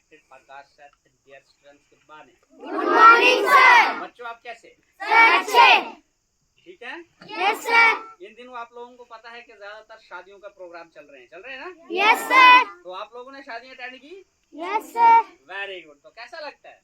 respected Prakash sir and dear students, good morning. Good morning sir. बच्चों आप कैसे? Sir अच्छे। ठीक है? Yes sir. इन दिनों आप लोगों को पता है कि ज्यादातर शादियों का प्रोग्राम चल रहे हैं ना? Yes sir. तो आप लोगों ने शादी अटेंड की? Yes sir. Very good. तो कैसा लगता है?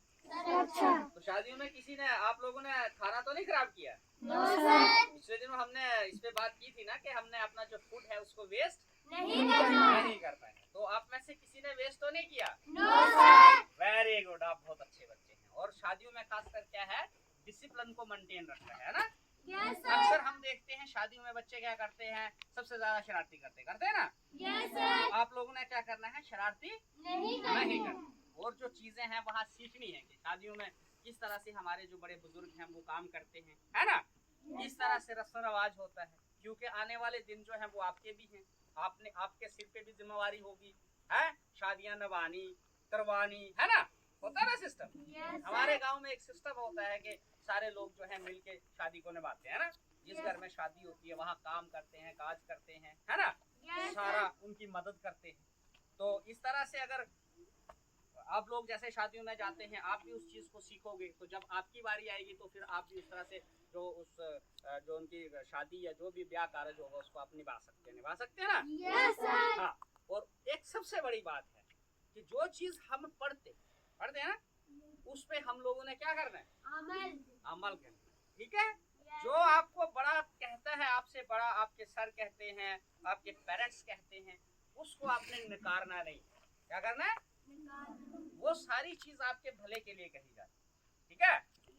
अच्छा। तो शादियों में किसी ने आप लोगों ने खाना तो नहीं खराब किया? No sir. पिछले दिनों हमने इस पे बात की थी ना कि हमने अपना जो फूड है उसको वेस्ट नहीं करना। नहीं करना है। तो आप में से किसी ने वेस्ट तो नहीं किया? No sir. वेरी गुड, आप बहुत अच्छे बच्चे हैं। और शादियों में खासकर क्या है, डिसिप्लिन को मेंटेन रखना है ना? यस अक्सर सर। हम देखते हैं शादियों में बच्चे क्या करते हैं, सबसे ज्यादा शरारती करते हैं ना? Yes sir. आप लोगों ने क्या करना है, शरारती नहीं नहीं करना। करना। और जो चीजें हैं वहाँ सीखनी है कि शादियों में किस तरह से हमारे जो बड़े बुजुर्ग हैं वो काम करते हैं, है ना? इस तरह से रस्म रवाज होता है, क्योंकि आने वाले दिन जो है वो आपके भी हैं। आपके सिर पे भी जिम्मेवारी होगी, है? शादियां निभानी करवानी, है ना? होता है ना सिस्टम? हमारे गांव में एक सिस्टम होता है कि सारे लोग जो है मिलके शादी को निभाते हैं ना। जिस घर में शादी होती है वहाँ काम करते हैं, काज करते हैं, है ना? सारा उनकी मदद करते हैं। तो इस तरह से अगर आप लोग जैसे शादियों में जाते हैं, आप भी उस चीज को सीखोगे, तो जब आपकी बारी आएगी तो फिर आप भी उस तरह से जो उनकी शादी या जो भी ब्याह कार्य होगा उसको आप निभा सकते हैं ना? Yes sir. हाँ। और एक सबसे बड़ी बात है कि जो चीज हम पढ़ते हैं ना, उस पे हम लोगों ने क्या करना है, अमल करना है। ठीक है? जो आपको बड़ा कहता है, आपसे बड़ा आपके सर कहते हैं, आपके पेरेंट्स कहते हैं, उसको आपने नकारना नहीं। क्या करना है? वो सारी चीज आपके भले के लिए कही जाती है। ठीक है?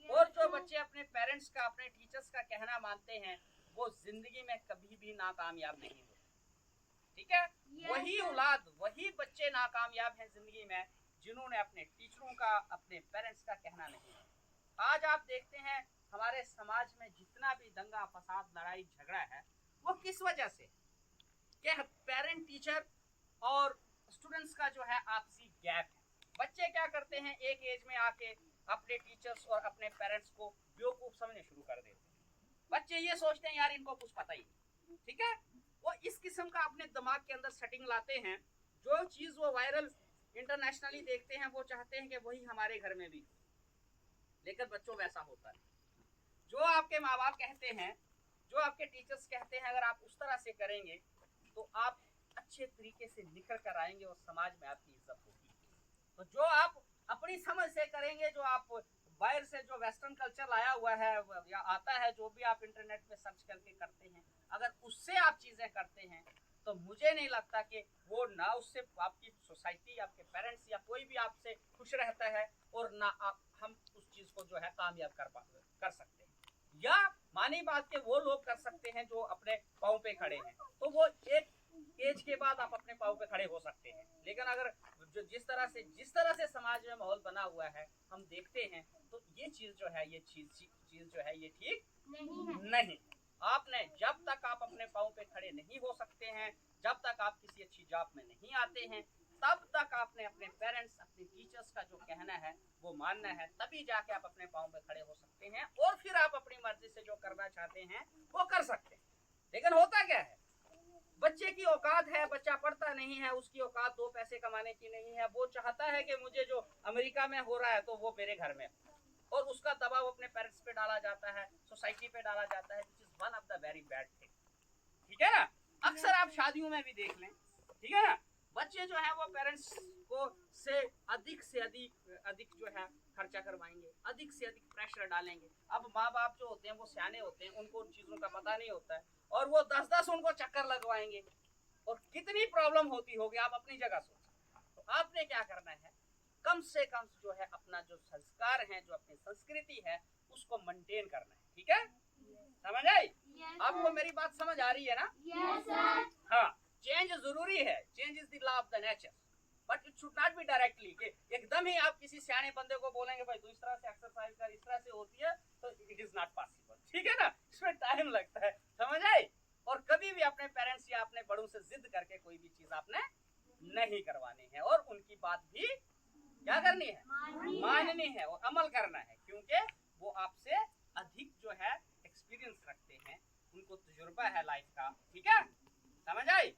और जो बच्चे अपने पेरेंट्स का, अपने टीचर्स का कहना मानते हैं, वो जिंदगी में कभी भी नाकामयाब नहीं होते। ठीक है? वही औलाद, वही बच्चे नाकामयाब हैं जिंदगी में जिन्होंने अपने टीचरों का, अपने पेरेंट्स का कहना नहीं माना। आज आप देखते हैं हमारे समाज में जितना भी दंगा फसाद लड़ाई झगड़ा है, वो किस वजह से? कि पेरेंट टीचर और स्टूडेंट्स का जो है आपसी गैप है। बच्चे क्या करते हैं, एक एज में आके अपने टीचर्स और अपने पेरेंट्स को बेवकूफ समझने शुरू कर देते हैं। बच्चे ये सोचते हैं यार इनको कुछ पता ही नहीं। ठीक है? वो इस किस्म का अपने दिमाग के अंदर सेटिंग लाते हैं। जो चीज वो वायरल इंटरनेशनली देखते हैं वो चाहते हैं कि वही हमारे घर में भी। लेकिन बच्चों वैसा होता है, जो आपके माँ बाप कहते हैं, जो आपके टीचर्स कहते हैं, अगर आप उस तरह से करेंगे तो आप अच्छे तरीके से निखर कर आएंगे और समाज में आपकी इज्जत होगी। तो जो आप अपनी समझ से करेंगे, जो आप बाहर से जो वेस्टर्न कल्चर लाया हुआ है या आता है, जो भी आप इंटरनेट पे सर्च करके करते हैं, अगर उससे आप चीजें करते हैं तो मुझे नहीं लगता कि वो ना उससे आपकी सोसाइटी, आपके पेरेंट्स या कोई भी आपसे खुश रहता है, और ना हम उस चीज को जो है कामयाब कर सकते हैं। या मानी बात के वो लोग कर सकते हैं जो अपने पाँव पे खड़े हैं, तो वो एक एज के बाद आप अपने पाँव पे खड़े हो सकते हैं। लेकिन अगर जिस तरह से समाज में माहौल बना हुआ है हम देखते हैं, तो ये चीज जो है, ये चीज जो है ये ठीक नहीं। आपने जब तक आप अपने पाँव पे खड़े नहीं हो सकते हैं, जब तक आप किसी अच्छी जॉब में नहीं आते हैं, तब तक आपने अपने पेरेंट्स, अपने टीचर्स का जो कहना है वो मानना है। तभी जाके आप अपने पाँव पे खड़े हो सकते हैं और फिर आप अपनी मर्जी से जो करना चाहते हैं वो कर सकते हैं। लेकिन होता क्या है, बच्चे की औकात है, बच्चा पढ़ता नहीं है, उसकी औकात दो पैसे कमाने की नहीं है। वो चाहता है कि मुझे जो अमेरिका में हो रहा है तो वो मेरे घर में, और उसका दबाव अपने पेरेंट्स पे डाला जाता है, सोसाइटी पे डाला जाता है, which is one of the very bad thing. ठीक है ना? अक्सर आप शादियों में भी देख लें, ठीक है ना, बच्चे जो है वो पेरेंट्स को से अधिक जो है खर्चा करवाएंगे, अधिक से अधिक प्रेशर डालेंगे। अब माँ बाप जो होते हैं वो सियाने होते हैं, उनको उन चीजों का पता नहीं होता है, और वो 10-10 उनको चक्कर लगवाएंगे, और कितनी प्रॉब्लम होती होगी आप अपनी जगह सोचें। तो आपने क्या करना है, कम से कम जो है अपना जो संस्कार है, जो अपनी संस्कृति है, उसको मेंटेन करना है। ठीक है? समझ आई? आपको मेरी बात समझ आ रही है ना? Yes sir. हाँ, चेंज जरूरी है, change is the law of the nature, but it should not be directly कि एकदम ही आप किसी सियाने बंदे को बोलेंगे भाई तू इस तरह से एक्सरसाइज कर, इस तरह से होती है, तो इट इज नॉट पॉसिबल। ठीक है ना? इसमें टाइम लगता है। समझ आई? और कभी भी अपने पेरेंट्स या अपने बड़ों से जिद करके कोई भी चीज आपने नहीं करवानी है, और उनकी बात भी क्या करनी है, माननी है और अमल करना है, क्योंकि वो आपसे अधिक जो है एक्सपीरियंस रखते हैं, उनको तजुर्बा है लाइफ का। ठीक है? समझ आई?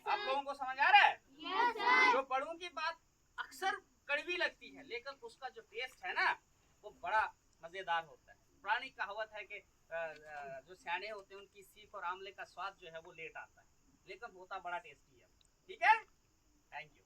आप लोगों को समझ आ रहा है? Yes sir. जो बड़ों की बात अक्सर कड़वी लगती है, लेकिन उसका जो टेस्ट है ना वो बड़ा मजेदार होता है। पुरानी कहावत है कि जो सियाने होते हैं उनकी सीख और आमले का स्वाद जो है वो लेट आता है, लेकिन होता बड़ा टेस्टी है। ठीक है, थैंक यू।